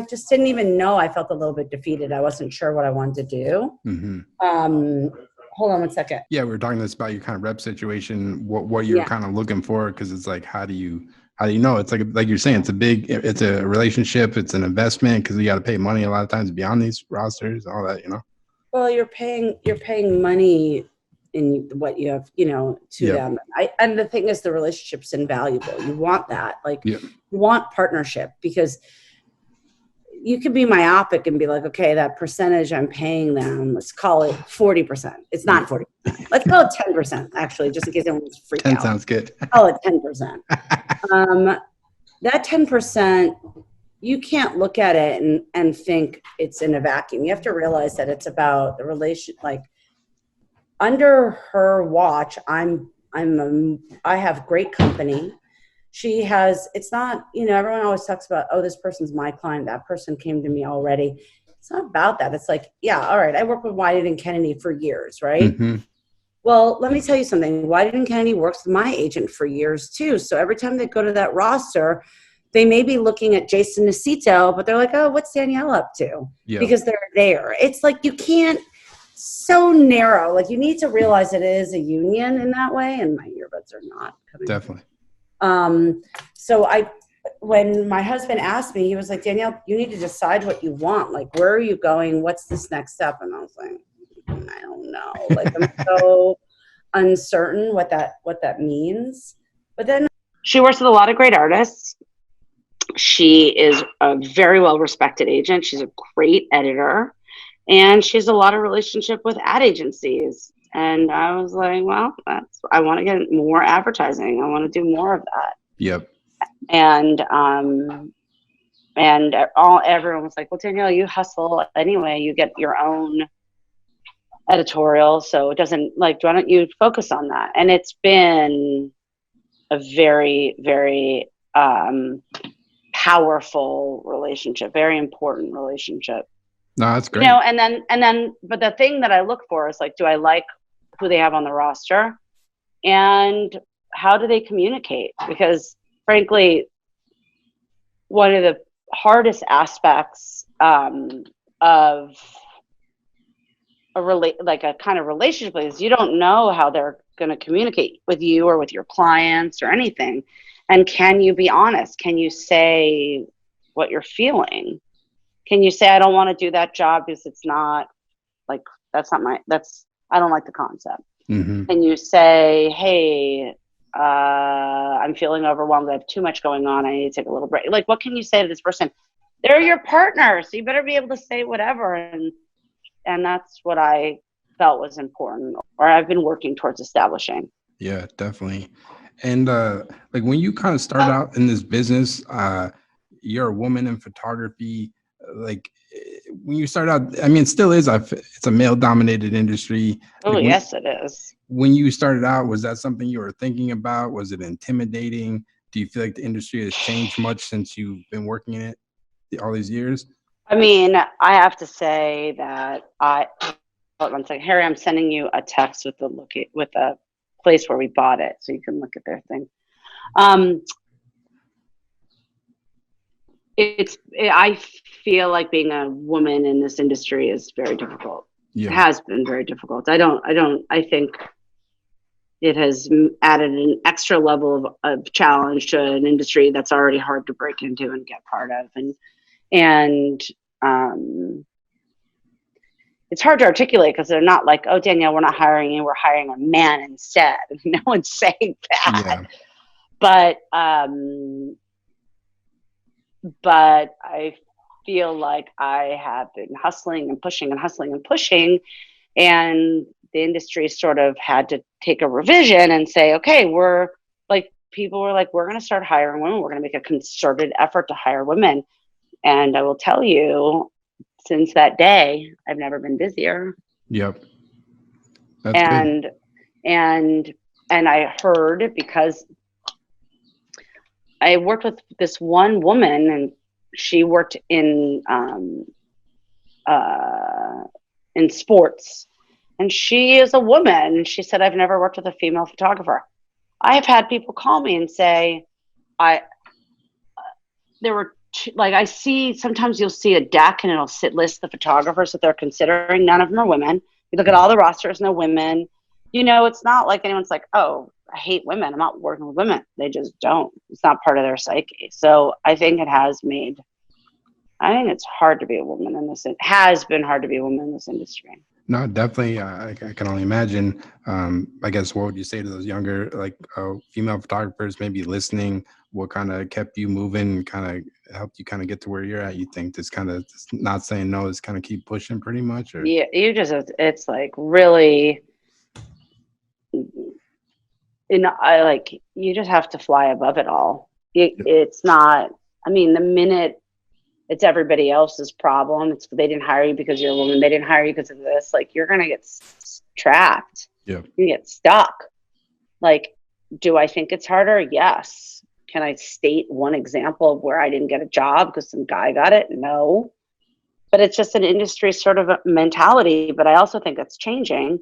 just didn't even know. I felt a little bit defeated. I wasn't sure what I wanted to do. Mm-hmm. Hold on one second. Yeah, we were talking this about your kind of rep situation, what you're kind of looking for, because it's like, how do you know? It's like you're saying, it's a relationship, it's an investment, because you got to pay money a lot of times to be on these rosters, all that, Well, you're paying money in what you have, to them. And the thing is, the relationship's invaluable. You want that, you want partnership, because you could be myopic and be like, okay, that percentage I'm paying them, let's call it 40%. It's not 40%. Let's call it 10%, actually, just in case anyone's freaked 10 out. sounds good. Call it 10%. That 10%, you can't look at it and think it's in a vacuum. You have to realize that it's about the relation. Like, under her watch, I have great company. She has, it's not, everyone always talks about, oh, this person's my client, that person came to me already. It's not about that. It's like, yeah, all right, I worked with Whited and Kennedy for years, right? Mm-hmm. Well, let me tell you something. Whited and Kennedy works with my agent for years too. So every time they go to that roster, they may be looking at Jason Nacito, but they're like, oh, what's Danielle up to? Yeah. Because they're there. It's like, you can't, so narrow. Like, you need to realize it is a union in that way. And my earbuds are not coming. Definitely. So when my husband asked me, he was like, Danielle, you need to decide what you want. Like, where are you going? What's this next step? And I was like, I don't know. Like, I'm so uncertain what that means. But then she works with a lot of great artists. She is a very well-respected agent. She's a great editor, and she has a lot of relationship with ad agencies. And I was like, well, I want to get more advertising. I want to do more of that. Yep. And everyone was like, well, Danielle, you hustle anyway. You get your own editorial, so it doesn't, like, why don't you focus on that? And it's been a very, very powerful relationship, very important relationship. No, that's great. And then, but the thing that I look for is, like, do I like who they have on the roster, and how do they communicate? Because frankly, one of the hardest aspects of a kind of relationship is you don't know how they're going to communicate with you or with your clients or anything. And can you be honest? Can you say what you're feeling? Can you say, I don't want to do that job because it's not, like, I don't like the concept. Mm-hmm. And you say, hey, I'm feeling overwhelmed. I have too much going on. I need to take a little break. Like, what can you say to this person? They're your partner, so you better be able to say whatever. And that's what I felt was important, or I've been working towards establishing. Yeah, definitely. And like, when you kind of start out in this business, you're a woman in photography. Like, when you start out, I mean, it still is, it's a male dominated industry. Oh, like yes, it is. When you started out, was that something you were thinking about? Was it intimidating? Do you feel like the industry has changed much since you've been working in it all these years? I mean, I have to say that hold on a second. Harry, I'm sending you a text with a place where we bought it so you can look at their thing. I feel like being a woman in this industry is very difficult. Yeah. It has been very difficult. I think it has added an extra level of challenge to an industry that's already hard to break into and get part of. And it's hard to articulate because they're not like, oh, Danielle, we're not hiring you, we're hiring a man instead. No one's saying that. Yeah. But I feel like I have been hustling and pushing, and the industry sort of had to take a revision and say, okay, people were like, we're going to start hiring women. We're going to make a concerted effort to hire women. And I will tell you, since that day, I've never been busier. Yep. That's good. And I heard, because I worked with this one woman, and she worked in sports, and she is a woman. And she said, I've never worked with a female photographer. I have had people call me and say, I see, sometimes you'll see a deck and it'll list the photographers that they're considering. None of them are women. You look at all the rosters, no women. It's not like anyone's like, oh, I hate women, I'm not working with women. They just don't. It's not part of their psyche. So I think it's hard to be a woman in this. It has been hard to be a woman in this industry. No, definitely. I can only imagine. I guess, what would you say to those younger, female photographers maybe listening? What kind of kept you moving, kind of helped you kind of get to where you're at? You think just kind of not saying no, is kind of keep pushing pretty much? Or? Yeah, it's like really, you just have to fly above it all. It's not, I mean, the minute it's everybody else's problem, they didn't hire you because you're a woman, they didn't hire you because of this, like, you're going to get trapped. Yeah. You get stuck. Like, do I think it's harder? Yes. Can I state one example of where I didn't get a job because some guy got it? No. But it's just an industry sort of a mentality. But I also think it's changing.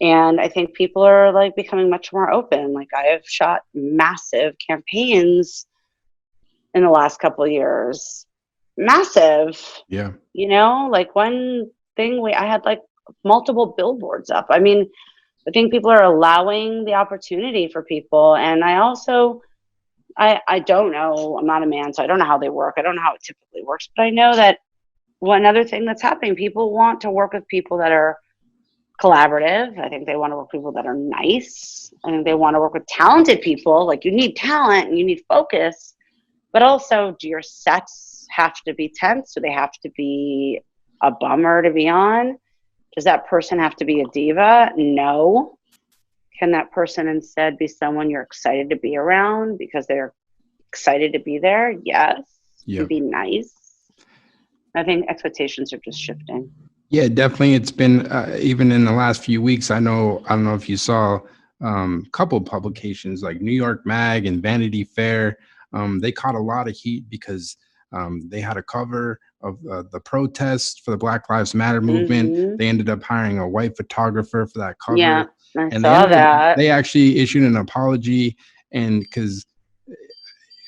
And I think people are like becoming much more open. Like, I have shot massive campaigns in the last couple of years. Massive. Yeah. Like one thing I had like multiple billboards up. I mean, I think people are allowing the opportunity for people. And I also, I don't know, I'm not a man, so I don't know how they work. I don't know how it typically works, but I know that one other thing that's happening, people want to work with people that are collaborative. I think they want to work with people that are nice. I think they want to work with talented people. Like, you need talent and you need focus, but also, do your sets have to be tense? Do they have to be a bummer to be on? Does that person have to be a diva? No. Can that person instead be someone you're excited to be around because they're excited to be there? Yes. Yep. Be nice. I think expectations are just shifting. Yeah, definitely. It's been even in the last few weeks. I don't know if you saw a couple of publications like New York Mag and Vanity Fair. They caught a lot of heat because they had a cover of the protest for the Black Lives Matter movement. Mm-hmm. They ended up hiring a white photographer for that cover. Yeah, I saw that. They actually issued an apology, and because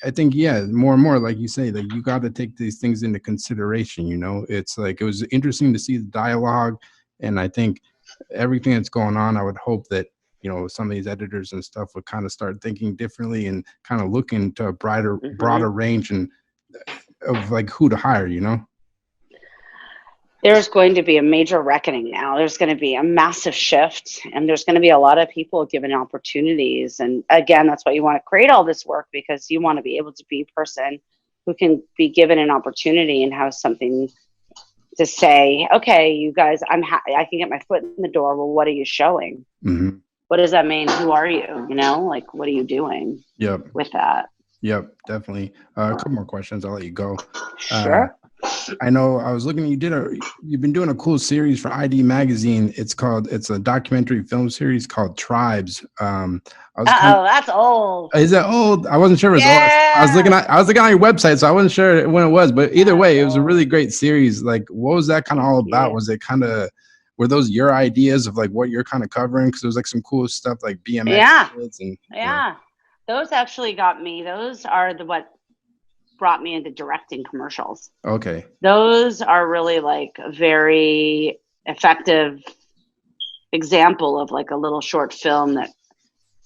I think, more and more, like you say, that you got to take these things into consideration. It's like, it was interesting to see the dialogue, and I think everything that's going on, I would hope that some of these editors and stuff would kind of start thinking differently and kind of look into a broader range and of like who to hire. There's going to be a major reckoning now. There's going to be a massive shift, and there's going to be a lot of people given opportunities. And again, that's why you want to create all this work, because you want to be able to be a person who can be given an opportunity and have something to say, okay, you guys, I can get my foot in the door. Well, what are you showing? Mm-hmm. What does that mean? Who are you? Like, what are you doing with that? Yep, definitely. A couple more questions. I'll let you go. Sure. I know I was looking, you've been doing a cool series for ID Magazine. It's a documentary film series called Tribes. That's old. Is it old? I wasn't sure it was old. Yeah. I was looking on your website, so I wasn't sure when it was, but either way, it was a old. really great series. Like, what was that kind of all about? Was it were those your ideas of like what you're kind of covering? Because there was like some cool stuff like BMX kids and those actually got me. Those are what brought me into directing commercials. Okay. Those are really like a very effective example of like a little short film that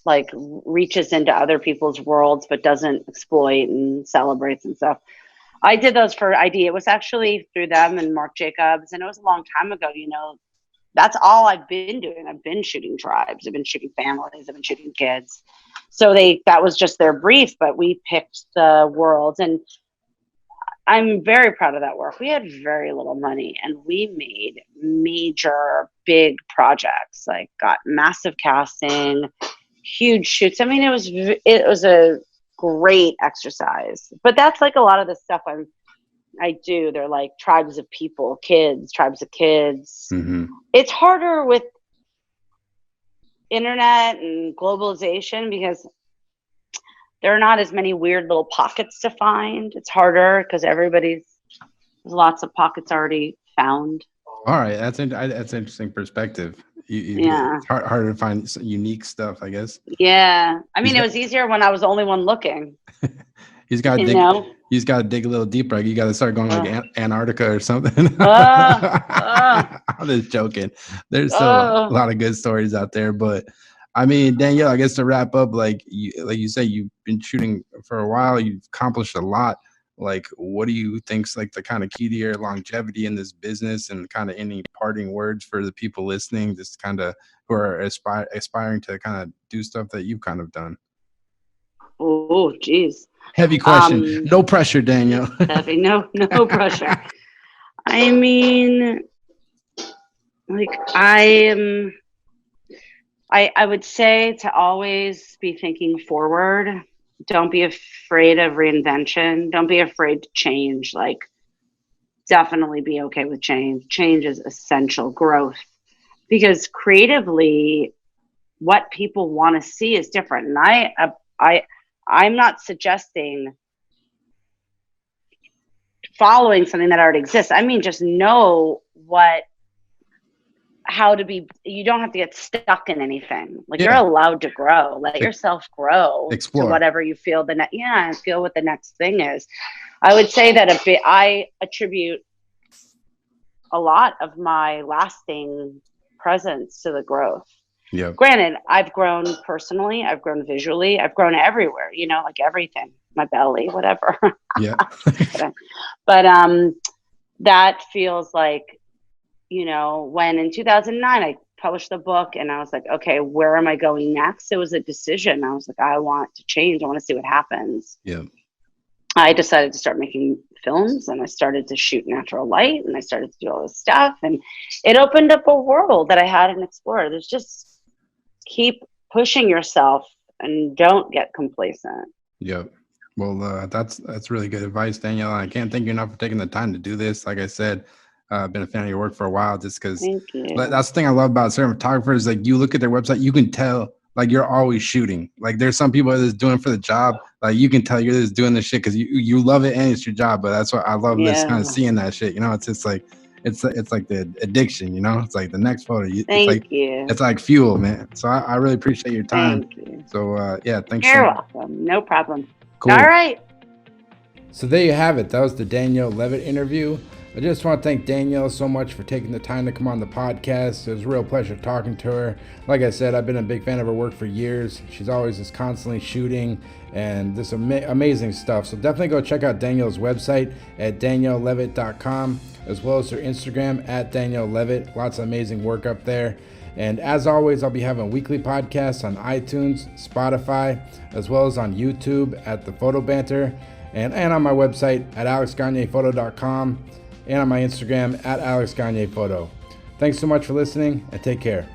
like reaches into other people's worlds but doesn't exploit and celebrates and stuff. I did those for ID. It was actually through them and Mark Jacobs, and it was a long time ago. That's all I've been doing. I've been shooting tribes. I've been shooting families. I've been shooting kids. So that was just their brief, but we picked the worlds, and I'm very proud of that work. We had very little money, and we made major, big projects, like got massive casting, huge shoots. I mean, it was a great exercise, but that's like a lot of the stuff I do. They're like tribes of people, tribes of kids. Mm-hmm. It's harder with internet and globalization because there are not as many weird little pockets to find. It's harder because there's lots of pockets already found. All right, that's interesting perspective. It's harder to find unique stuff, I guess. Yeah, I mean, it was easier when I was the only one looking. He's got to dig a little deeper. You got to start going like Antarctica or something. I'm just joking. There's still a lot of good stories out there, but I mean, Danielle, I guess to wrap up, like you say, you've been shooting for a while. You've accomplished a lot. Like, what do you think's like the kind of key to your longevity in this business, and kind of any parting words for the people listening, just kind of who are aspiring to kind of do stuff that you've kind of done? Oh, geez. Heavy question. No pressure, Danielle. Heavy, no pressure. I mean, like I would say to always be thinking forward. Don't be afraid of reinvention. Don't be afraid to change. Like, definitely be okay with change. Change is essential growth, because creatively, what people want to see is different. And I'm not suggesting following something that already exists. I mean, just know how to be. You don't have to get stuck in anything. Like, you're allowed to grow. Let yourself grow. Explore. To whatever you feel feel what the next thing is. I would say that I attribute a lot of my lasting presence to the growth. Yeah. Granted, I've grown personally, I've grown visually, I've grown everywhere, like everything, my belly, whatever. Yeah. But that feels like, when in 2009 I published the book and I was like, okay, where am I going next? It was a decision. I was like, I want to change. I want to see what happens. Yeah. I decided to start making films, and I started to shoot natural light, and I started to do all this stuff, and it opened up a world that I hadn't explored. There's just keep pushing yourself and don't get complacent. Yep. Well, that's really good advice, Danielle. I can't thank you enough for taking the time to do this. Like I said, I've been a fan of your work for a while, just because that's the thing I love about certain photographers. Like, you look at their website, you can tell like you're always shooting. Like, there's some people that is doing it for the job. Like, you can tell you're just doing this shit because you love it and it's your job. But that's what I love, this kind of seeing that shit. It's just like it's like the addiction. It's like the next photo. It's like fuel, man. So I really appreciate your time. Thank you. So thanks. You're welcome. No problem. Cool. All right. So there you have it. That was the Danielle Levitt interview. I just want to thank Danielle so much for taking the time to come on the podcast. It was a real pleasure talking to her. Like I said, I've been a big fan of her work for years. She's always just constantly shooting and this amazing stuff. So definitely go check out Danielle's website at daniellelevitt.com, as well as her Instagram at Danielle Levitt. Lots of amazing work up there. And as always, I'll be having weekly podcasts on iTunes, Spotify, as well as on YouTube at The Photo Banter, and on my website at alexgagnephoto.com, and on my Instagram at alexgagnephoto. Thanks so much for listening, and take care.